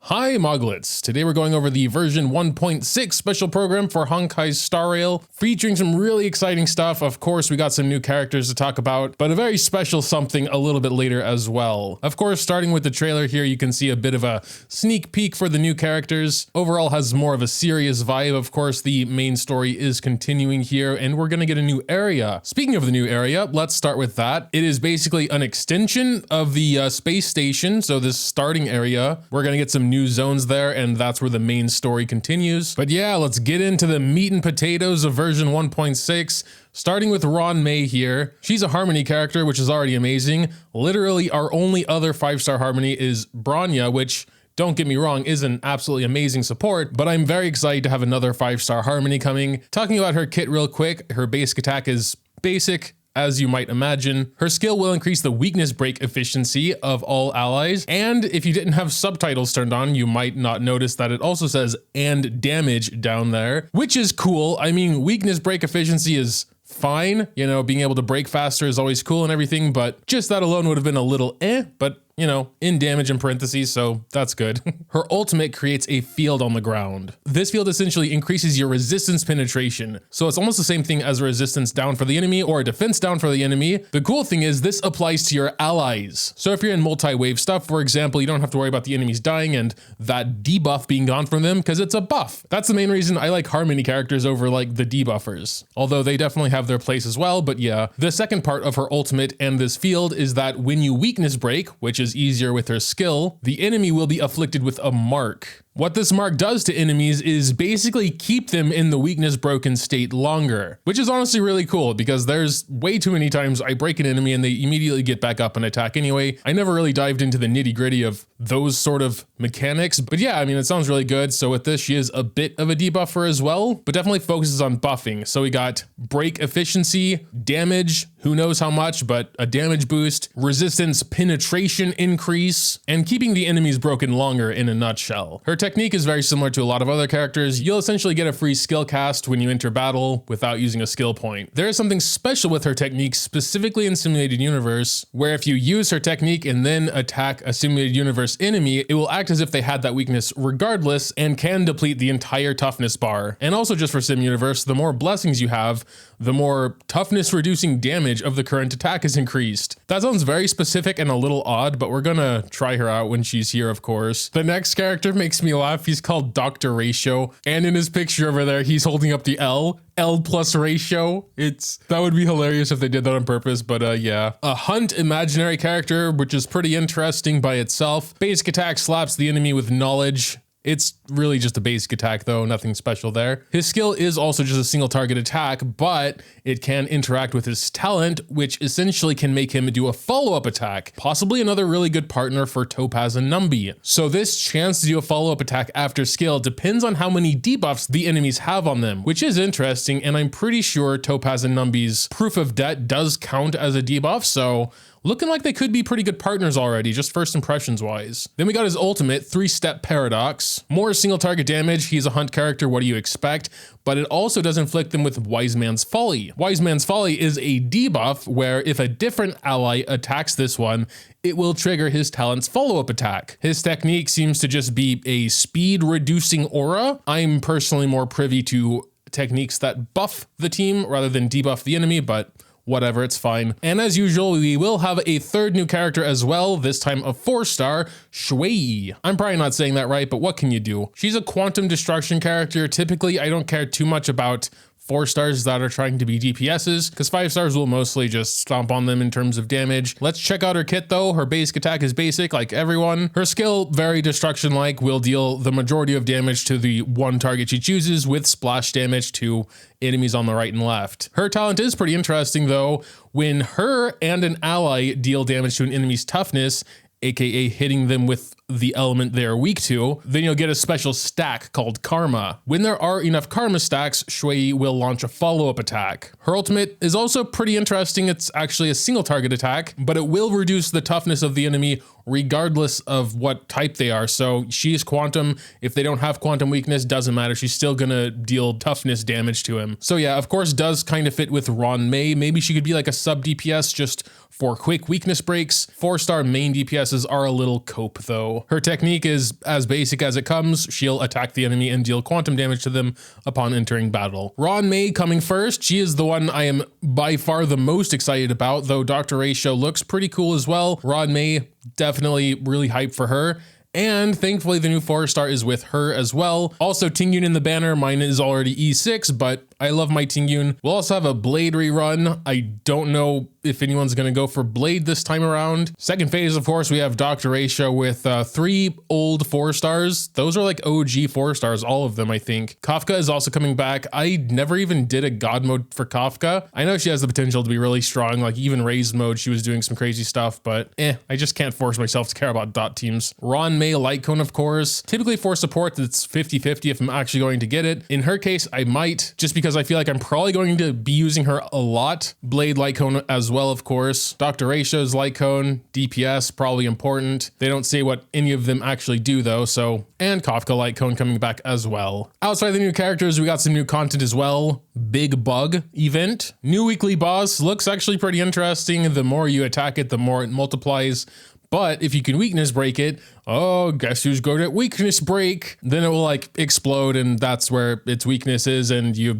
Hi Moglets! Today we're going over the version 1.6 special program for Honkai Star Rail, featuring some really exciting stuff. Of course, we got some new characters to talk about, but a very special something a little bit later as well. Of course, starting with the trailer here, you can see a bit of a sneak peek for the new characters. Overall has more of a serious vibe. Of course, the main story is continuing here, and we're gonna get a new area. Speaking of the new area, let's start with that. It is basically an extension of the space station, so this starting area, we're gonna get some new zones there, and that's where the main story continues. But yeah, let's get into the meat and potatoes of version 1.6, starting with Ruan Mei here. She's a Harmony character, which is already amazing. Literally, our only other 5-star Harmony is Bronya, which, don't get me wrong, is an absolutely amazing support, but I'm very excited to have another 5-star Harmony coming. Talking about her kit real quick, her basic attack is basic, as you might imagine. Her skill will increase the weakness break efficiency of all allies, and if you didn't have subtitles turned on, you might not notice that it also says "and damage" down there, which is cool. I mean, weakness break efficiency is fine, you know, being able to break faster is always cool and everything, but just that alone would have been a little but you know, in damage in parentheses, so that's good. Her ultimate creates a field on the ground. This field essentially increases your resistance penetration, so it's almost the same thing as a resistance down for the enemy or a defense down for the enemy. The cool thing is this applies to your allies. So if you're in multi-wave stuff, for example, you don't have to worry about the enemies dying and that debuff being gone from them because it's a buff. That's the main reason I like Harmony characters over like the debuffers, although they definitely have their place as well. But yeah, the second part of her ultimate and this field is that when you weakness break, which is easier with her skill, the enemy will be afflicted with a mark. What this mark does to enemies is basically keep them in the weakness broken state longer, which is honestly really cool because there's way too many times I break an enemy and they immediately get back up and attack anyway. I never really dived into the nitty gritty of those sort of mechanics, but yeah, I mean, it sounds really good. So with this, she is a bit of a debuffer as well, but definitely focuses on buffing. So we got break efficiency, damage, who knows how much, but a damage boost, resistance penetration increase, and keeping the enemies broken longer in a nutshell. Her technique is very similar to a lot of other characters. You'll essentially get a free skill cast when you enter battle without using a skill point. There is something special with her technique, specifically in Simulated Universe, where if you use her technique and then attack a Simulated Universe enemy, it will act as if they had that weakness regardless and can deplete the entire toughness bar. And also just for Sim Universe, the more blessings you have, the more toughness reducing damage of the current attack is increased. That sounds very specific and a little odd, but we're gonna try her out when she's here, of course. The next character makes me laugh. He's called Dr. Ratio, and in his picture over there, he's holding up the L plus ratio. That would be hilarious if they did that on purpose, but yeah. A Hunt imaginary character, which is pretty interesting by itself. Basic attack slaps the enemy with knowledge. It's really just a basic attack though, nothing special there. His skill is also just a single target attack, but it can interact with his talent, which essentially can make him do a follow-up attack, possibly another really good partner for Topaz and Numby. So this chance to do a follow-up attack after skill depends on how many debuffs the enemies have on them, which is interesting, and I'm pretty sure Topaz and Numby's Proof of Debt does count as a debuff, so looking like they could be pretty good partners already, just first impressions wise. Then we got his ultimate, 3-step paradox. More single target damage, he's a Hunt character, what do you expect? But it also does inflict them with Wise Man's Folly. Wise Man's Folly is a debuff where if a different ally attacks this one, it will trigger his talent's follow-up attack. His technique seems to just be a speed reducing aura. I'm personally more privy to techniques that buff the team rather than debuff the enemy, but whatever, it's fine. And as usual, we will have a third new character as well, this time a 4-star, Xueyi. I'm probably not saying that right, but what can you do? She's a quantum destruction character. Typically, I don't care too much about 4-stars that are trying to be DPSs, because 5-stars will mostly just stomp on them in terms of damage. Let's check out her kit though. Her basic attack is basic like everyone. Her skill, very destruction-like, will deal the majority of damage to the one target she chooses with splash damage to enemies on the right and left. Her talent is pretty interesting though. When her and an ally deal damage to an enemy's toughness, aka hitting them with the element they are weak to, then you'll get a special stack called Karma. When there are enough Karma stacks, Xueyi will launch a follow-up attack. Her ultimate is also pretty interesting. It's actually a single target attack, but it will reduce the toughness of the enemy regardless of what type they are. So she's quantum. If they don't have quantum weakness, doesn't matter. She's still gonna deal toughness damage to him. So yeah, of course, does kind of fit with Ruan Mei. Maybe she could be like a sub DPS just for quick weakness breaks. 4-star main DPSs are a little cope though. though. Her technique is as basic as it comes. She'll attack the enemy and deal quantum damage to them upon entering battle. Ruan Mei coming first. She is the one I am by far the most excited about, though Dr. Ratio looks pretty cool as well. Ruan Mei, definitely really hyped for her. And thankfully the new 4-star is with her as well. Also Tingyun in the banner, mine is already E6, but I love my Tingyun. We'll also have a Blade rerun. I don't know if anyone's gonna go for Blade this time around. Second phase, of course, we have Dr. Ratio with 3 old 4-stars. Those are like OG 4-stars, all of them, I think. Kafka is also coming back. I never even did a God mode for Kafka. I know she has the potential to be really strong, like even raised mode, she was doing some crazy stuff, but I just can't force myself to care about dot teams. Ruan Mei Light Cone, of course. Typically for support, it's 50-50 if I'm actually going to get it. In her case, I might, just because I feel like I'm probably going to be using her a lot. Blade Light Cone as well, of course. Dr. Ratio's Light Cone, DPS, probably important. They don't say what any of them actually do though, so. And Kafka Light Cone coming back as well. Outside of the new characters, we got some new content as well. Big Bug event. New weekly boss, looks actually pretty interesting. The more you attack it, the more it multiplies. But if you can weakness break it, oh, guess who's good at weakness break? Then it will like explode, and that's where its weakness is, and you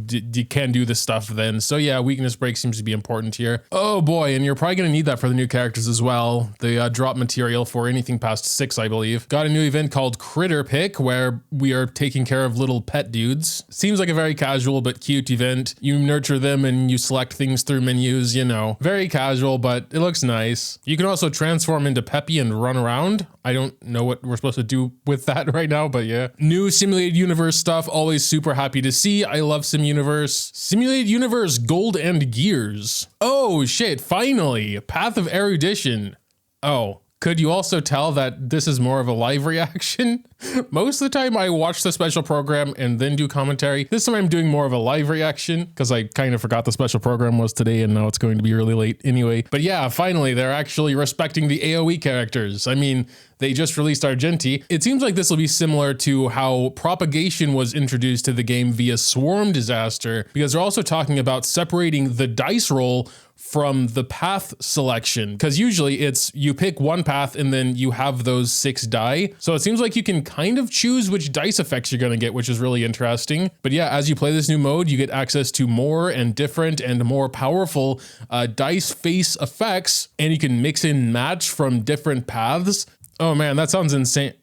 can do this stuff then. So yeah, weakness break seems to be important here. Oh boy, and you're probably gonna need that for the new characters as well. The drop material for anything past 6, I believe. Got a new event called Critter Pick, where we are taking care of little pet dudes. Seems like a very casual but cute event. You nurture them and you select things through menus, you know. Very casual, but it looks nice. You can also transform into Peppy and run around. I don't know what we're supposed to do with that right now, but yeah. New Simulated Universe stuff, always super happy to see. I love Sim Universe. Simulated Universe Gold and Gears. Oh shit, finally, Path of Erudition. Oh, could you also tell that this is more of a live reaction? Most of the time I watch the special program and then do commentary. This time I'm doing more of a live reaction because I kind of forgot the special program was today and now it's going to be really late anyway. But yeah, finally, they're actually respecting the AoE characters. I mean, they just released Argenti. It seems like this will be similar to how Propagation was introduced to the game via Swarm Disaster, because they're also talking about separating the dice roll from the path selection, because usually it's you pick one path and then you have those 6 die. So it seems like you can kind of choose which dice effects you're going to get, which is really interesting. But yeah, as you play this new mode, you get access to more and different and more powerful dice face effects, and you can mix and match from different paths. Oh man, that sounds insane.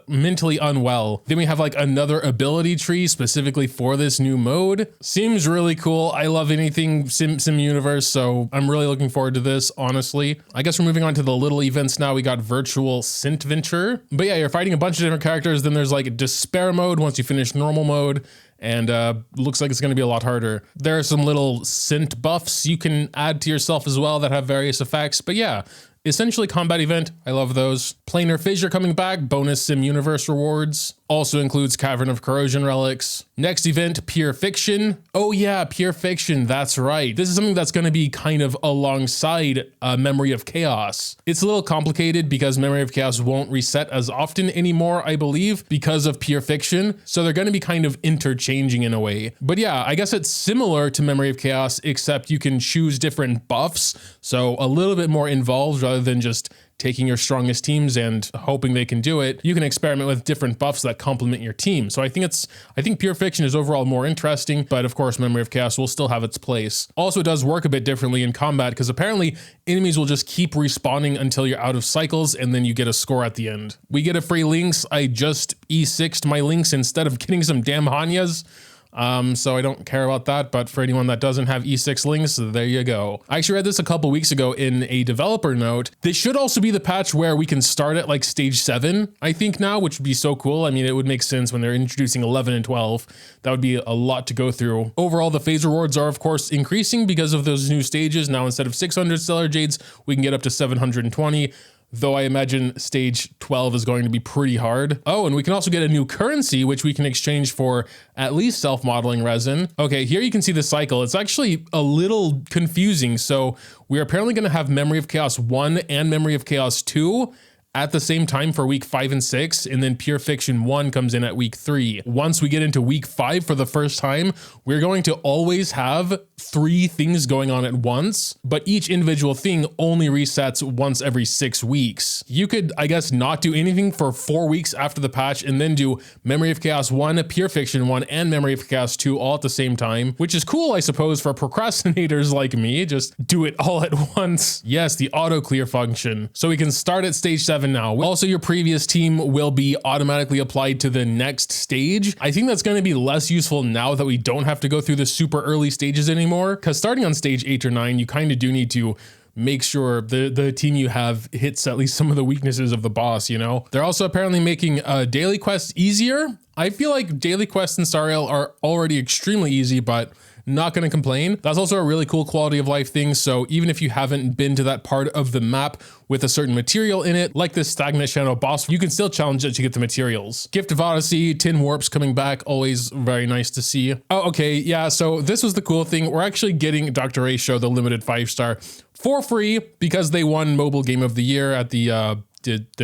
Mentally unwell. Then we have like another ability tree specifically for this new mode. Seems really cool. I love anything sim universe, so I'm really looking forward to this, honestly. I guess we're moving on to the little events now. We got Virtual Synth Venture. But yeah, you're fighting a bunch of different characters. Then there's like Despair mode once you finish normal mode. And looks like it's going to be a lot harder. There are some little synth buffs you can add to yourself as well that have various effects. But yeah, essentially combat event. I love those. Planar Fissure coming back. Bonus Sim Universe rewards. Also includes Cavern of Corrosion relics. Next event, Pure Fiction. Oh yeah, Pure Fiction, that's right. This is something that's going to be kind of alongside Memory of Chaos. It's a little complicated because Memory of Chaos won't reset as often anymore, I believe, because of Pure Fiction. So they're going to be kind of interchanging in a way. But yeah, I guess it's similar to Memory of Chaos, except you can choose different buffs. So a little bit more involved rather than just taking your strongest teams and hoping they can do it. You can experiment with different buffs that complement your team. So I think Pure Fiction is overall more interesting, but of course Memory of Chaos will still have its place. Also, it does work a bit differently in combat because apparently enemies will just keep respawning until you're out of cycles and then you get a score at the end. We get a free Lynx. I just E6'd my Lynx instead of getting some damn Hanyas. So I don't care about that, but for anyone that doesn't have E6 links, there you go. I actually read this a couple weeks ago in a developer note. This should also be the patch where we can start at like stage 7, I think now, which would be so cool. I mean, it would make sense when they're introducing 11 and 12. That would be a lot to go through. Overall, the phase rewards are of course increasing because of those new stages. Now, instead of 600 Stellar Jades, we can get up to 720. Though I imagine stage 12 is going to be pretty hard. Oh, and we can also get a new currency, which we can exchange for at least self-modeling resin. Okay, here you can see the cycle. It's actually a little confusing. So we're apparently going to have Memory of Chaos 1 and Memory of Chaos 2 at the same time for week 5 and 6, and then Pure Fiction 1 comes in at week 3. Once we get into week 5 for the first time, we're going to always have 3 things going on at once, but each individual thing only resets once every 6 weeks. You could, I guess, not do anything for 4 weeks after the patch and then do Memory of Chaos 1, Pure Fiction 1, and Memory of Chaos 2 all at the same time, which is cool, I suppose, for procrastinators like me. Just do it all at once. Yes, the auto clear function. So we can start at stage 7 now. Also, your previous team will be automatically applied to the next stage. I think that's going to be less useful now that we don't have to go through the super early stages anymore, because starting on stage 8 or 9, you kind of do need to make sure the team you have hits at least some of the weaknesses of the boss, you know? They're also apparently making daily quests easier. I feel like daily quests in Star Rail are already extremely easy, but not going to complain. That's also a really cool quality of life thing. So even if you haven't been to that part of the map with a certain material in it, like this stagnant shadow boss, you can still challenge it to get the materials. Gift of Odyssey, Tin Warps coming back, always very nice to see. Oh, okay, yeah, so this was the cool thing. We're actually getting Dr. A Show, the limited 5-star, for free because they won Mobile Game of the Year at the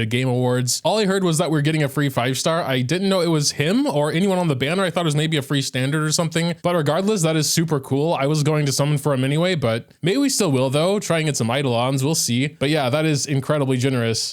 Game Awards. All I heard was that we're getting a free 5-star. I didn't know it was him or anyone on the banner. I thought it was maybe a free standard or something. But regardless, that is super cool. I was going to summon for him anyway, but maybe we still will though. Try and get some Eidolons, we'll see. But yeah, that is incredibly generous.